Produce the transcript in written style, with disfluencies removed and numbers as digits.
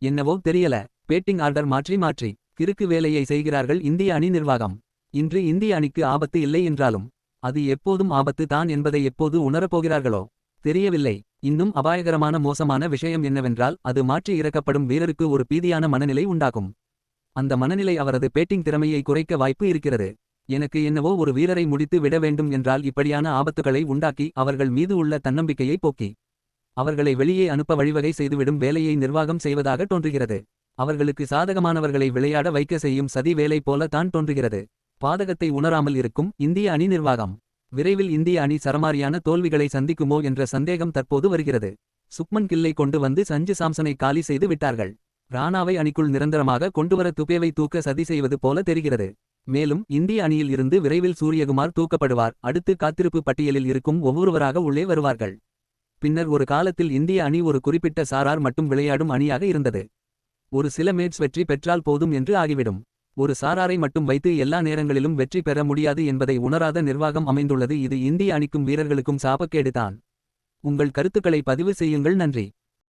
என்னவோ தெரியல. Batting order மாற்றி மாற்றி கிறுக்கு வேலையை செய்கிறார்கள் இந்திய அணி நிர்வாகம். இன்று இந்திய அணிக்கு ஆபத்து இல்லை என்றாலும் அது எப்போதும் ஆபத்து தான் என்பதை எப்போது உணரப்போகிறார்களோ தெரியவில்லை. இன்னும் அபாயகரமான மோசமான விஷயம் என்னவென்றால் அது மாற்றி இறக்கப்படும் வீரருக்கு ஒரு பீதியான மனநிலை உண்டாகும். அந்த மனநிலை அவரது பேட்டிங் திறமையை குறைக்க வாய்ப்பு இருக்கிறது. எனக்கு என்னவோ ஒரு வீரரை முடித்து விட வேண்டும் என்றால் இப்படியான ஆபத்துகளை உண்டாக்கி அவர்கள் மீது உள்ள தன்னம்பிக்கையை போக்கி அவர்களை வெளியே அனுப்ப வழிவகை செய்துவிடும் வேலையை நிர்வாகம் செய்வதாக தோன்றுகிறது. அவர்களுக்கு சாதகமானவர்களை விளையாட வைக்க செய்யும் சதி வேலை போல தான் தோன்றுகிறது. பாதகத்தை உணராமல் இருக்கும் இந்திய அணி நிர்வாகம். விரைவில் இந்திய அணி சரமாரியான தோல்விகளை சந்திக்குமோ என்ற சந்தேகம் தற்போது வருகிறது. சுக்மன் கில்லை கொண்டு வந்து சஞ்சு சாம்சனை காலி செய்து விட்டார்கள். ராணாவை அணிக்குள் நிரந்தரமாக கொண்டுவர துபேவை தூக்க சதி செய்வது போல தெரிகிறது. மேலும் இந்திய அணியில் இருந்து விரைவில் சூரியகுமார் தூக்கப்படுவார். அடுத்து காத்திருப்பு பட்டியலில் இருக்கும் ஒவ்வொருவராக உள்ளே வருவார்கள். பின்னர் ஒரு காலத்தில் இந்திய அணி ஒரு குறிப்பிட்ட சாரார் மட்டும் விளையாடும் அணியாக இருந்தது. ஒரு சில மேட்ச் வெற்றி பெற்றால் போதும் என்று ஆகிவிடும். ஒரு சாராரை மட்டும் வைத்து எல்லா நேரங்களிலும் வெற்றி பெற முடியாது என்பதை உணராத நிர்வாகம் அமைந்துள்ளது. இது இந்திய அணிக்கும் வீரர்களுக்கும் சாபக்கேடுதான். உங்கள் கருத்துக்களை பதிவு செய்யுங்கள். நன்றி.